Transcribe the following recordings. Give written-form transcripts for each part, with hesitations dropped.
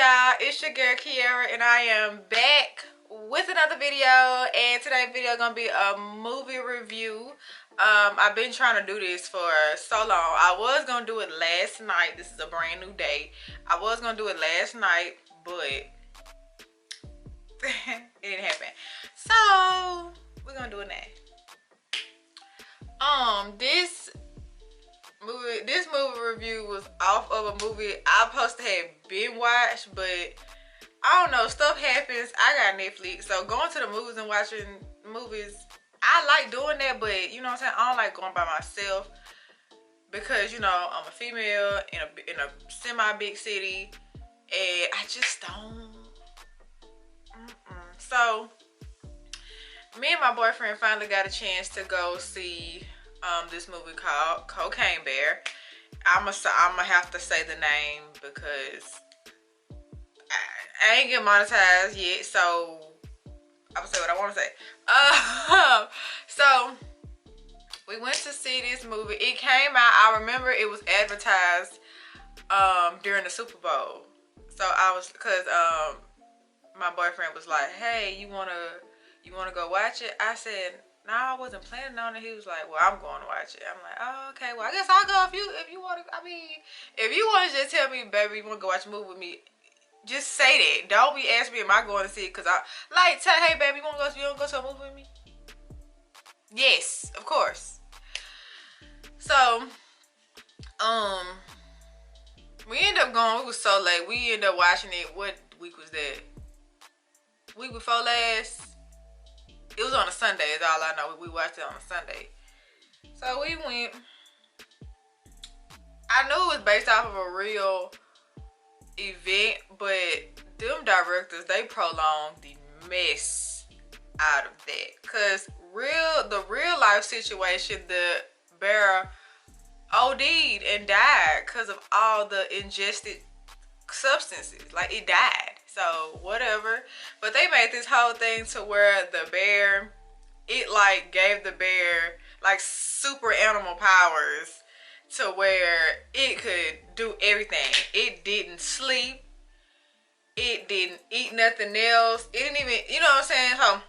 y'all, it's your girl Kiara and I am back with another video, and today's video gonna be a movie review. I've been trying to do this for so long. I was gonna do it last night. This is a brand new day. I was gonna do it last night, but it didn't happen. So we're gonna do it now. This movie review was off of a movie I supposed to have been watched, but I don't know, stuff happens. I got Netflix, so going to the movies and watching movies, I like doing that, but you know what I'm saying, I don't like going by myself because, you know, I'm a female in a semi-big city and I just don't. So me and my boyfriend finally got a chance to go see this movie called Cocaine Bear. I'ma have to say the name because I ain't get monetized yet, so I'm gonna say what I want to say. So we went to see this movie. It came out, I remember it was advertised during the Super Bowl. So cause my boyfriend was like, hey, you wanna go watch it? I said, no, I wasn't planning on it. He was like, well, I'm going to watch it. I'm like, oh, okay, well, I guess I'll go if you want to. I mean, if you want to just tell me, baby, you want to go watch a movie with me, just say that. Don't be asking me, am I going to see it? Because I, like, tell, hey, baby, you want to go to a movie with me? Yes, of course. So, we ended up going. It was so late. We ended up watching it. What week was that? Week before last. It was on a Sunday, is all I know. We watched it on a Sunday. So we went. I knew it was based off of a real event, but them directors, they prolonged the mess out of that. Cause the real life situation, the bear OD'd and died because of all the ingested substances. Like, it died. So whatever, but they made this whole thing to where the bear, it like gave the bear like super animal powers to where it could do everything. It didn't sleep, it didn't eat nothing else, it didn't even, you know what I'm saying? So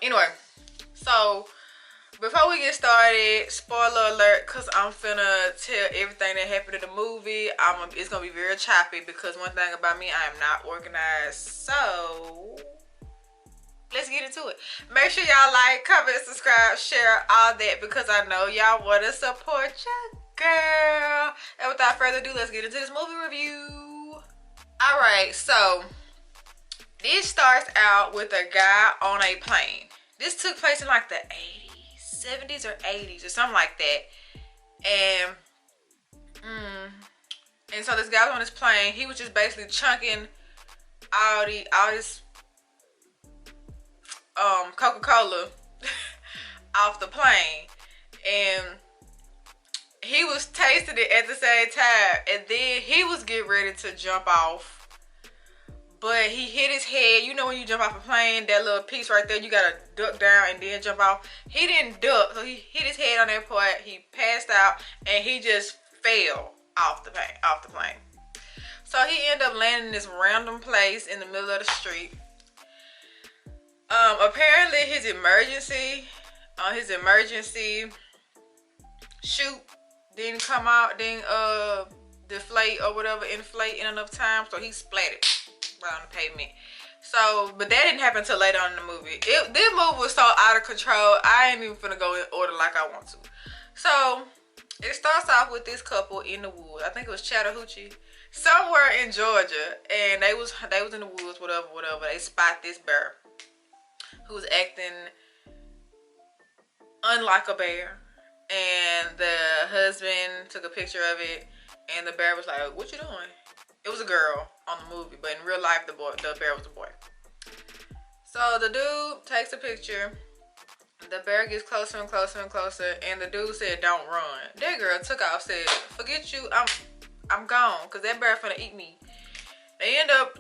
anyway, so before we get started, spoiler alert, because I'm finna tell everything that happened in the movie. It's gonna be very choppy because one thing about me, I am not organized. So let's get into it. Make sure y'all like, comment, subscribe, share, all that, because I know y'all want to support your girl. And without further ado, let's get into this movie review. Alright, so this starts out with a guy on a plane. This took place in like the 70s or 80s or something like that, and so this guy was on this plane. He was just basically chunking all this Coca-Cola off the plane, and he was tasting it at the same time, and then he was getting ready to jump off. But he hit his head. You know when you jump off a plane, that little piece right there, you gotta duck down and then jump off. He didn't duck, so he hit his head on that part. He passed out, and he just fell off the plane. So he ended up landing in this random place in the middle of the street. Apparently his emergency chute didn't come out, didn't deflate or whatever, inflate in enough time, so he splattered on the pavement. So, but that didn't happen until later on in the movie. This movie was so out of control, I ain't even finna go in order like I want to. So it starts off with this couple in the woods. I think it was Chattahoochee, somewhere in Georgia, and they was in the woods, whatever. They spot this bear who's acting unlike a bear, and the husband took a picture of it, and the bear was like, what you doing? It was a girl on the movie, but in real life, the bear was a boy. So the dude takes a picture. The bear gets closer and closer and closer, and the dude said, don't run. That girl took off, said, forget you, I'm gone, because that bear finna eat me. They end up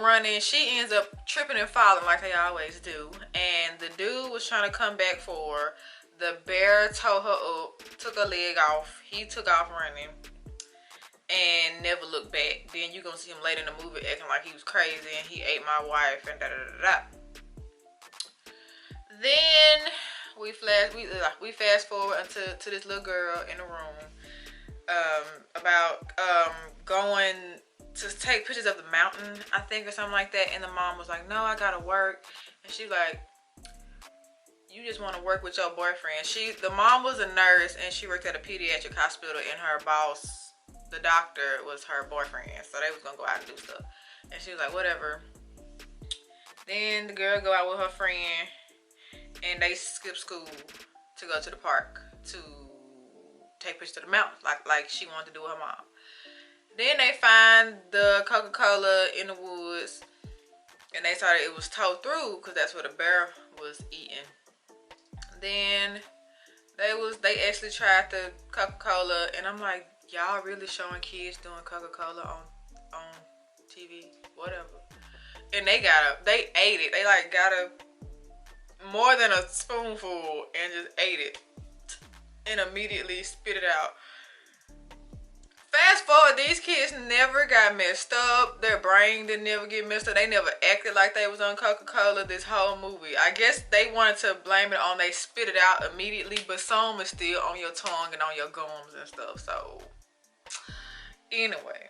running. She ends up tripping and falling like they always do. And the dude was trying to come back for her. The bear towed her up, took her leg off. He took off running. and never look back. Then you gonna see him later in the movie acting like he was crazy and he ate my wife and da da da da. Then we fast forward to this little girl in the room about going to take pictures of the mountain, I think, or something like that. And the mom was like, no, I gotta work. And she like, you just want to work with your boyfriend. The mom was a nurse and she worked at a pediatric hospital, and her boss, the doctor, was her boyfriend. So they was gonna go out and do stuff. And she was like, whatever. Then the girl go out with her friend and they skip school to go to the park to take pictures of the mountains, like she wanted to do with her mom. Then they find the Coca-Cola in the woods, and they thought it was towed through because that's what the bear was eating. Then they actually tried the Coca-Cola, and I'm like, y'all really showing kids doing Coca-Cola on TV, whatever. And they ate it. They like got more than a spoonful and just ate it and immediately spit it out. Fast forward, these kids never got messed up. Their brain didn't never get messed up. They never acted like they was on Coca-Cola this whole movie. I guess they wanted to blame it on they spit it out immediately, but some is still on your tongue and on your gums and stuff. So anyway,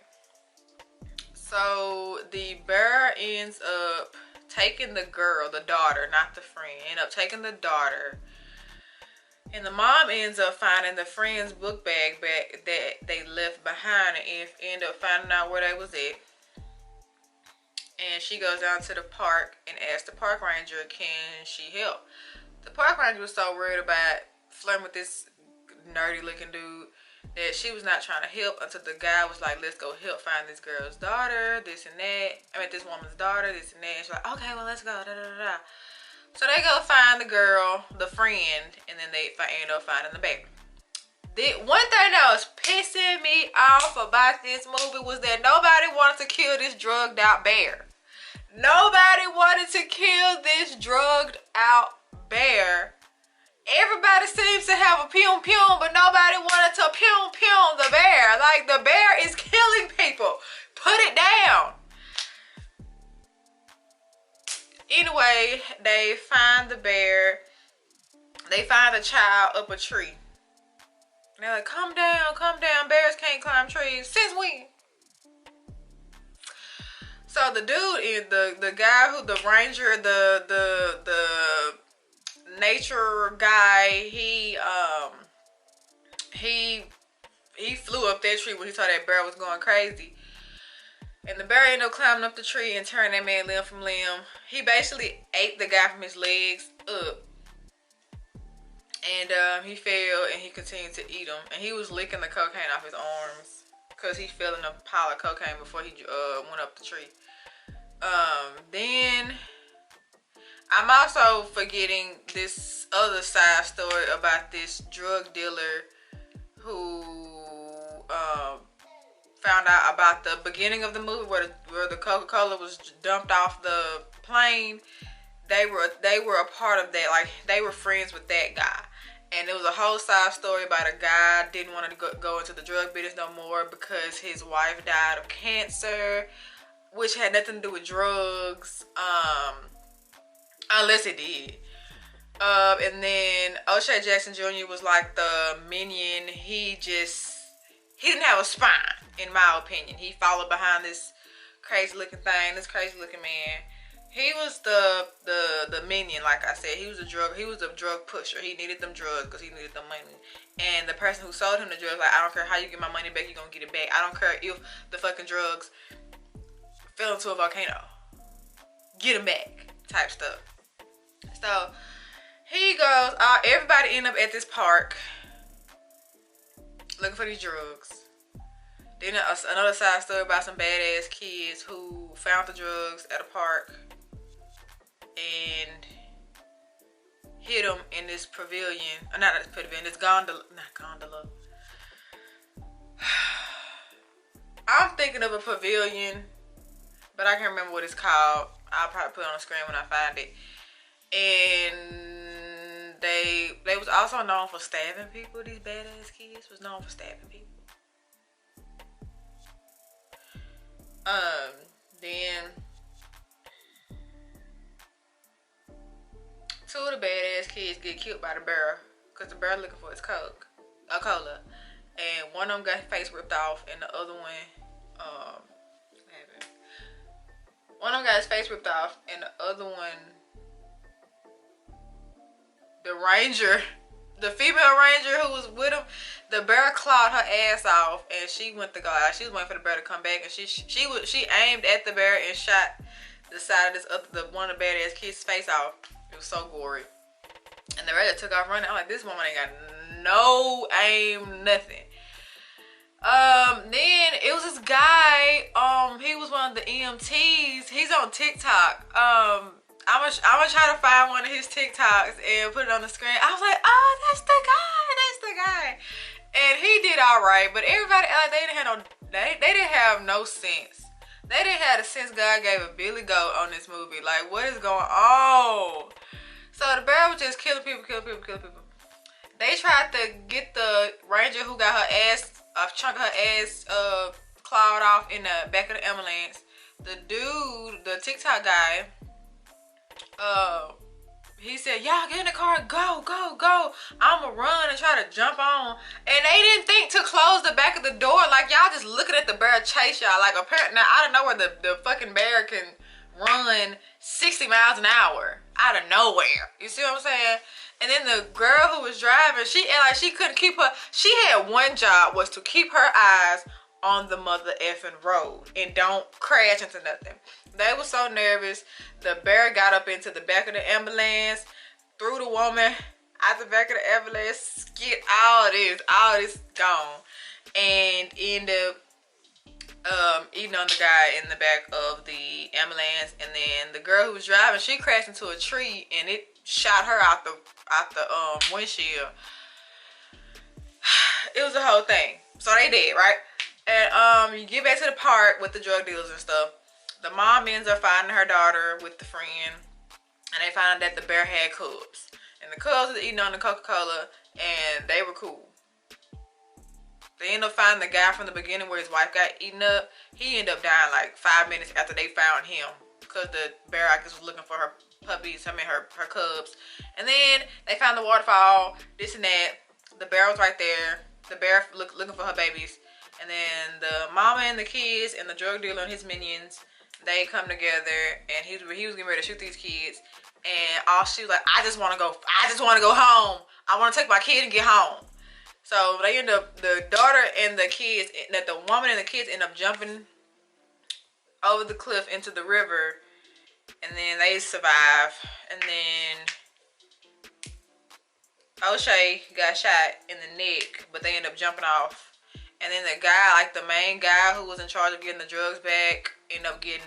so the bear ends up taking the girl, the daughter, not the friend, end up taking the daughter. And the mom ends up finding the friend's book bag back that they left behind, and end up finding out where they was at. And she goes down to the park and asks the park ranger, can she help? The park ranger was so worried about flirting with this nerdy looking dude that she was not trying to help until the guy was like, let's go help find this girl's daughter, this and that. I mean, this woman's daughter, this and that. And she's like, okay, well, let's go, da da da da. So they go find the girl, the friend, and then they end up finding the baby. The one thing that was pissing me off about this movie was that nobody wanted to kill this drugged out bear. Nobody wanted to kill this drugged out bear. Everybody seems to have a pium pium, but nobody wanted to pium pium the bear. Like, the bear is killing people. Put it down. Anyway, they find the bear. They find a child up a tree. And they're like, calm down, bears can't climb trees. Since when? So the dude is the guy who, the ranger, the nature guy, he flew up that tree when he saw that bear was going crazy. And the bear ended up climbing up the tree and turning that man limb from limb. He basically ate the guy from his legs up. And he fell and he continued to eat him. And he was licking the cocaine off his arms because he fell in a pile of cocaine before he went up the tree. Then I'm also forgetting this other side story about this drug dealer who found out about the beginning of the movie where the Coca-Cola was dumped off the plane. They were a part of that. Like, they were friends with that guy. And there was a whole side story about a guy didn't want to go into the drug business no more because his wife died of cancer, which had nothing to do with drugs, unless it did. And then O'Shea Jackson Jr. was like the minion. He didn't have a spine, in my opinion. He followed behind this crazy looking thing, this crazy looking man. He was the minion, like I said. He was a drug pusher. He needed them drugs because he needed the money. And the person who sold him the drugs, like, I don't care how you get my money back, you're gonna get it back. I don't care if the fucking drugs fell into a volcano. Get them back, type stuff. So he goes, everybody end up at this park looking for these drugs. Then another side story about some badass kids who found the drugs at a park and hid them in this pavilion. Not this pavilion, this gondola. Not gondola. I'm thinking of a pavilion, but I can't remember what it's called. I'll probably put it on the screen when I find it. And they was also known for stabbing people. These badass kids was known for stabbing people. Then two of the badass kids get killed by the bear because the bear looking for his cola, and one of them got his face ripped off, and the other one of them got his face ripped off, and the other one, the ranger, the female ranger who was with him, the bear clawed her ass off, and she went to go out. She was waiting for the bear to come back, and she aimed at the bear and shot the side of one of the badass kid's face off. It was so gory. And the ranger took off running. I'm like, this woman ain't got no aim, nothing. Then it was this guy. He was one of the EMTs. He's on TikTok. I'm gonna try to find one of his TikToks and put it on the screen. I was like, oh, that's the guy. And he did all right, but everybody, like, they didn't have no sense. They didn't have the sense God gave a Billy Goat on this movie. Like, what is going on? So the bear was just killing people. They tried to get the ranger who got her ass, a chunk of her ass clawed off in the back of the ambulance. The dude, the TikTok guy, he said, y'all get in the car, go. I'ma run and try to jump on. And they didn't think to close the back of the door. Like, y'all just looking at the bear chase y'all. Like, apparently, now, I don't know where the fucking bear can run 60 miles an hour out of nowhere. You see what I'm saying? And then the girl who was driving, she couldn't keep her, she had one job, was to keep her eyes on the mother effing road and don't crash into nothing. They were so nervous. The bear got up into the back of the ambulance, threw the woman out the back of the ambulance, get all this gone, and ended up eating on the guy in the back of the ambulance. And then the girl who was driving, she crashed into a tree and it shot her out the windshield. It was a whole thing. So they did, right? And you get back to the part with the drug dealers and stuff. The mom ends up finding her daughter with the friend, and they found out that the bear had cubs. And the cubs was eating on the Coca-Cola, and they were cool. They ended up finding the guy from the beginning where his wife got eaten up. He ended up dying like 5 minutes after they found him, because the bear, I guess, was looking for her puppies, her cubs. And then they found the waterfall, this and that. The bear was right there. The bear looking for her babies. And then the mama and the kids and the drug dealer and his minions, they come together, and he was getting ready to shoot these kids. And she was like, I just want to go home. I want to take my kid and get home. So they end up, the daughter and the kids, that the woman and the kids end up jumping over the cliff into the river, and then they survive. And then O'Shea got shot in the neck, but they end up jumping off. And then the guy, like the main guy who was in charge of getting the drugs back, end up getting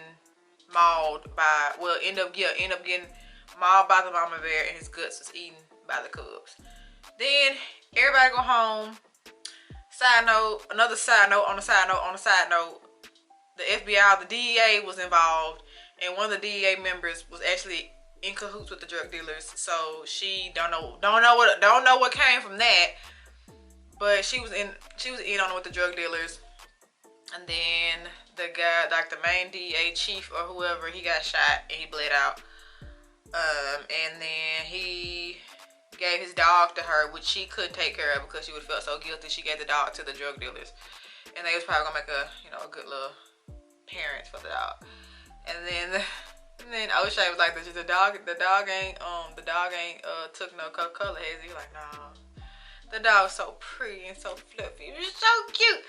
mauled by, end up getting mauled by the mama bear, and his guts was eaten by the cubs. Then everybody go home. Side note, another side note on the side note, the FBI, the DEA was involved, and one of the DEA members was actually in cahoots with the drug dealers. So she don't know what came from that. But she was in on it with the drug dealers. And then the guy, like the main DEA chief or whoever, he got shot and he bled out. And then he gave his dog to her, which she couldn't take care of because she would have felt so guilty. She gave the dog to the drug dealers. And they was probably gonna make a good little parents for the dog. And then O'Shea was like, the dog ain't took no Coca-Cola, has he? Like, nah. The dog was so pretty and so fluffy. It was so cute.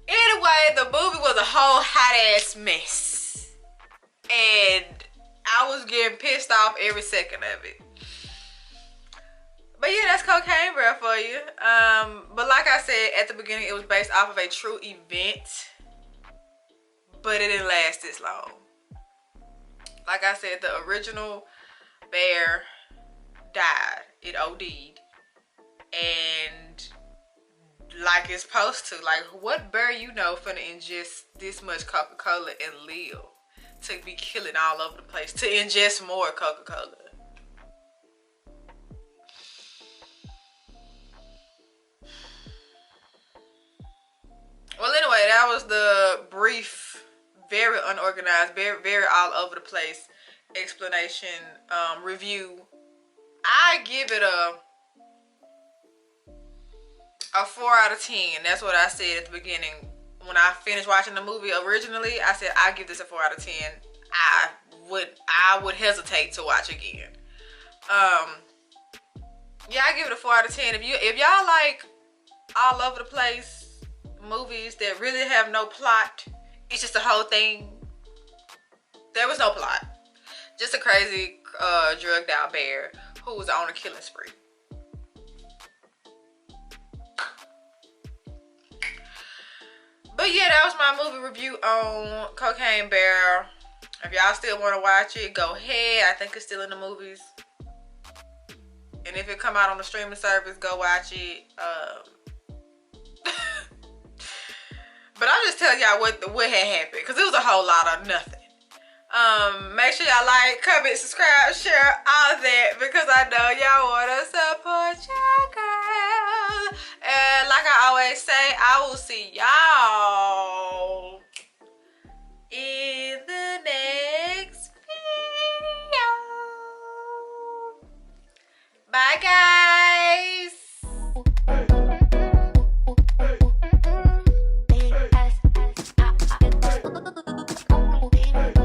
Anyway, the movie was a whole hot ass mess. And I was getting pissed off every second of it. But yeah, that's Cocaine Bear for you. But like I said at the beginning, it was based off of a true event. But it didn't last this long. Like I said, the original bear died. It OD'd. And like it's supposed to. Like, what bear you know finna ingest this much Coca-Cola and live? To be killing all over the place. To ingest more Coca-Cola. Well, anyway, that was the brief, very unorganized, very all over the place explanation, review. I give it a 4 out of 10. That's what I said at the beginning. When I finished watching the movie originally, I said I give this a 4 out of 10. I would hesitate to watch again. Yeah, I give it a 4 out of 10. If y'all like all over the place movies that really have no plot, it's just the whole thing. There was no plot. Just a crazy drugged out bear who was on a killing spree. But yeah, that was my movie review on Cocaine Bear. If y'all still want to watch it, go ahead. I think it's still in the movies. And if it come out on the streaming service, go watch it. But I'll just tell y'all what had happened, because it was a whole lot of nothing. Make sure y'all like, comment, subscribe, share, all that, because I know y'all want to support your girl. And like I always say, I will see y'all in the next video. Bye, guys.